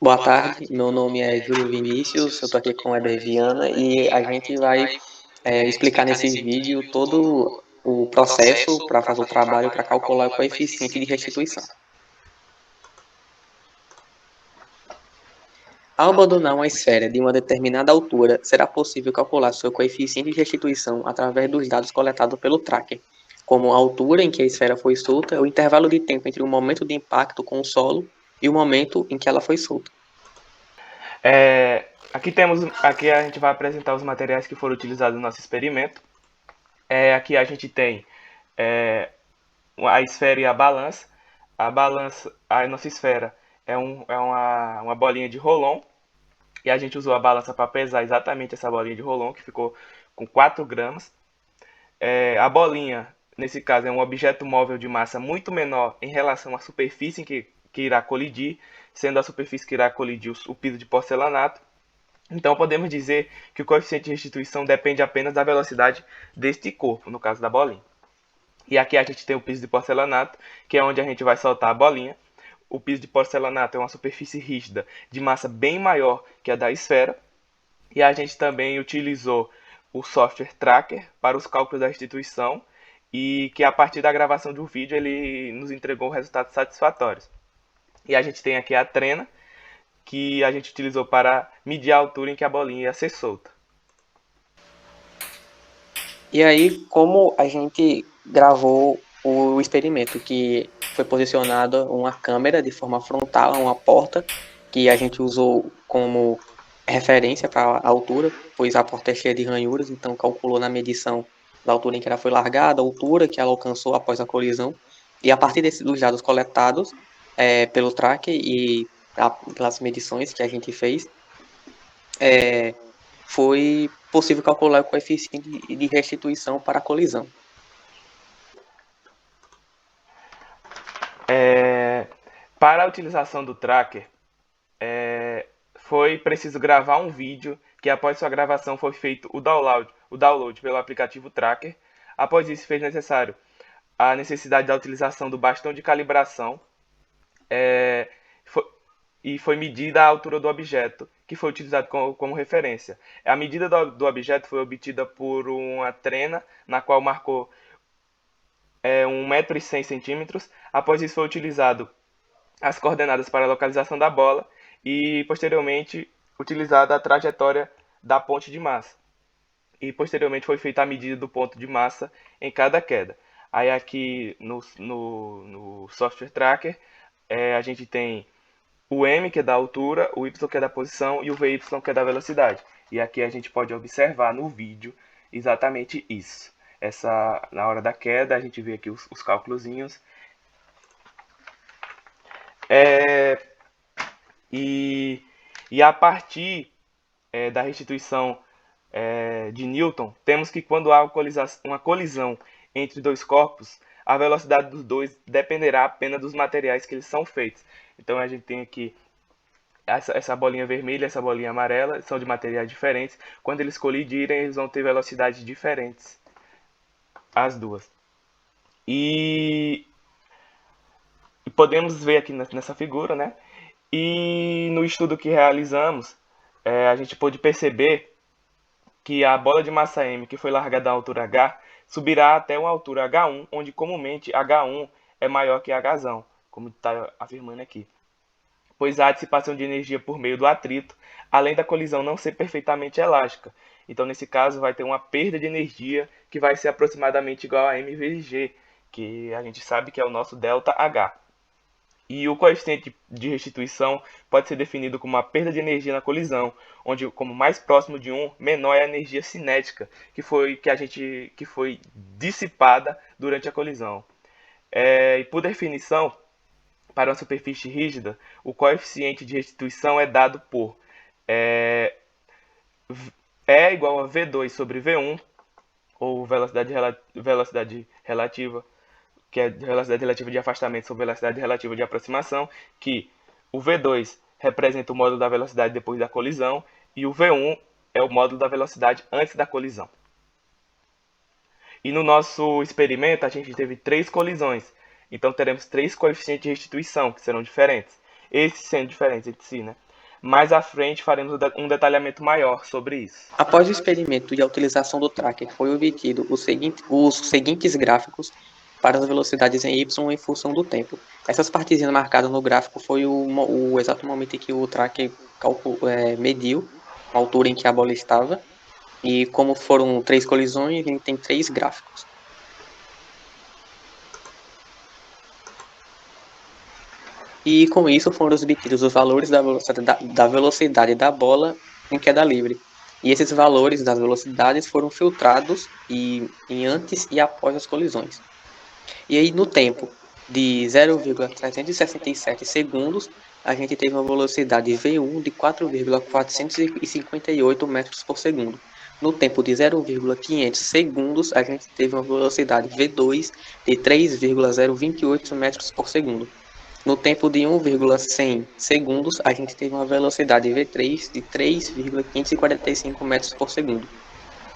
Boa tarde, meu nome é Júlio Vinícius, eu estou aqui com o Eber Viana e a gente vai explicar nesse vídeo todo o processo para fazer o trabalho para calcular o coeficiente de restituição. Ao abandonar uma esfera de uma determinada altura, será possível calcular seu coeficiente de restituição através dos dados coletados pelo tracker, como a altura em que a esfera foi solta, o intervalo de tempo entre o momento de impacto com o solo e o momento em que ela foi solta. Aqui a gente vai apresentar os materiais que foram utilizados no nosso experimento. Aqui a gente tem é, a esfera e a balança. A nossa esfera é uma bolinha de rolon e a gente usou a balança para pesar exatamente essa bolinha de rolon que ficou com 4 gramas. A bolinha, nesse caso, é um objeto móvel de massa muito menor em relação à superfície que irá colidir, sendo a superfície que irá colidir o piso de porcelanato. Então podemos dizer que o coeficiente de restituição depende apenas da velocidade deste corpo, no caso da bolinha. E aqui a gente tem o piso de porcelanato, que é onde a gente vai soltar a bolinha. O piso de porcelanato é uma superfície rígida de massa bem maior que a da esfera. E a gente também utilizou o software Tracker para os cálculos da restituição e que a partir da gravação do vídeo ele nos entregou resultados satisfatórios. E a gente tem aqui a trena, que a gente utilizou para medir a altura em que a bolinha ia ser solta. E aí, como a gente gravou o experimento, que foi posicionada uma câmera de forma frontal a uma porta, que a gente usou como referência para a altura, pois a porta é cheia de ranhuras, então calculou na medição da altura em que ela foi largada, a altura que ela alcançou após a colisão, e a partir dos dados coletados pelo tracker e pelas medições que a gente fez, é, foi possível calcular o coeficiente de restituição para a colisão. Para a utilização do tracker, foi preciso gravar um vídeo que após sua gravação foi feito o download pelo aplicativo Tracker. Após isso, fez necessário a necessidade da utilização do bastão de calibração é, foi- e foi medida a altura do objeto, que foi utilizado como referência. A medida do objeto foi obtida por uma trena, na qual marcou 1,1 m. Após isso, foi utilizado as coordenadas para a localização da bola e, posteriormente, utilizada a trajetória da ponte de massa. E, posteriormente, foi feita a medida do ponto de massa em cada queda. Aí, aqui no software tracker, a gente tem o M, que é da altura, o Y, que é da posição, e o VY, que é da velocidade. E aqui a gente pode observar no vídeo exatamente isso. Na hora da queda, a gente vê aqui os cálculozinhos. É, e, e a partir da restituição de Newton, temos que quando há uma colisão entre dois corpos, a velocidade dos dois dependerá apenas dos materiais que eles são feitos. Então a gente tem aqui essa bolinha vermelha e essa bolinha amarela, são de materiais diferentes. Quando eles colidirem, eles vão ter velocidades diferentes, as duas. E, e podemos ver aqui nessa figura, né? E no estudo que realizamos, a gente pôde perceber que a bola de massa M, que foi largada à altura H, subirá até uma altura H1, onde comumente H1 é maior que Hzão, como está afirmando aqui. Pois há dissipação de energia por meio do atrito, além da colisão não ser perfeitamente elástica. Então, nesse caso, vai ter uma perda de energia que vai ser aproximadamente igual a m vezes g, que a gente sabe que é o nosso ΔH. E o coeficiente de restituição pode ser definido como uma perda de energia na colisão, onde, como mais próximo de 1, menor é a energia cinética que foi dissipada durante a colisão. E por definição, para uma superfície rígida, o coeficiente de restituição é dado por é, E igual a V2 sobre V1, ou velocidade relativa, que é velocidade relativa de afastamento sobre velocidade relativa de aproximação, que o V2 representa o módulo da velocidade depois da colisão e o V1 é o módulo da velocidade antes da colisão. E no nosso experimento a gente teve 3 colisões, então teremos 3 coeficientes de restituição que serão diferentes, esses sendo diferentes entre si, né? mais à frente faremos um detalhamento maior sobre isso. Após o experimento e a utilização do tracker, foi obtido os seguintes gráficos para as velocidades em y em função do tempo. Essas partezinhas marcadas no gráfico foi o exato momento em que o tracker mediu a altura em que a bola estava. E como foram 3 colisões, a gente tem 3 gráficos. E com isso foram obtidos os valores da velocidade da bola em queda livre. E esses valores das velocidades foram filtrados em antes e após as colisões. E aí no tempo de 0,367 segundos, a gente teve uma velocidade V1 de 4,458 metros por segundo. No tempo de 0,500 segundos, a gente teve uma velocidade V2 de 3,028 metros por segundo. No tempo de 1,100 segundos, a gente teve uma velocidade V3 de 3,545 metros por segundo.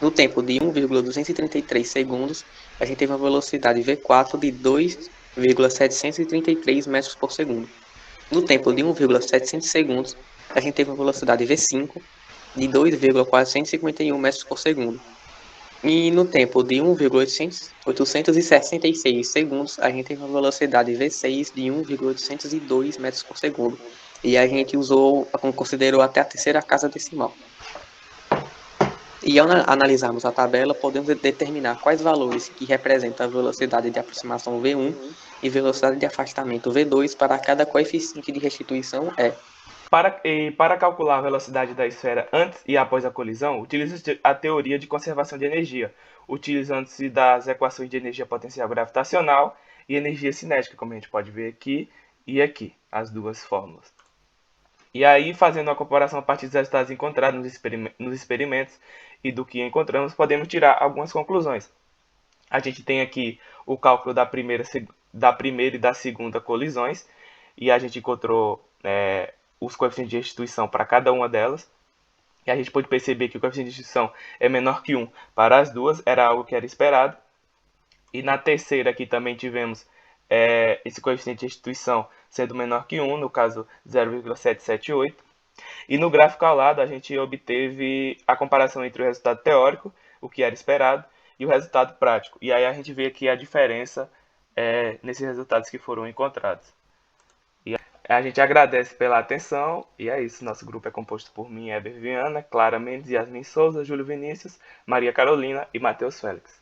No tempo de 1,233 segundos, a gente teve uma velocidade V4 de 2,733 metros por segundo. No tempo de 1,700 segundos, a gente teve uma velocidade V5 de 2,451 metros por segundo. E no tempo de 1,866 segundos, a gente teve uma velocidade V6 de 1,802 metros por segundo. E a gente considerou até a terceira casa decimal. E ao analisarmos a tabela, podemos determinar quais valores que representam a velocidade de aproximação V1 e velocidade de afastamento V2 para cada coeficiente de restituição E. Para calcular a velocidade da esfera antes e após a colisão, utiliza-se a teoria de conservação de energia, utilizando-se das equações de energia potencial gravitacional e energia cinética, como a gente pode ver aqui e aqui, as duas fórmulas. E aí, fazendo uma comparação a partir dos resultados encontrados nos experimentos e do que encontramos, podemos tirar algumas conclusões. A gente tem aqui o cálculo da primeira e da segunda colisões, e a gente encontrou os coeficientes de restituição para cada uma delas. E a gente pode perceber que o coeficiente de restituição é menor que 1 para as duas, era algo que era esperado. E na terceira aqui também tivemos esse coeficiente de restituição sendo menor que 1, no caso 0,778. E no gráfico ao lado a gente obteve a comparação entre o resultado teórico, o que era esperado, e o resultado prático. E aí a gente vê aqui a diferença nesses resultados que foram encontrados. E a gente agradece pela atenção, e é isso. Nosso grupo é composto por mim, Heber Viana, Clara Mendes, Yasmin Souza, Júlio Vinícius, Maria Carolina e Matheus Félix.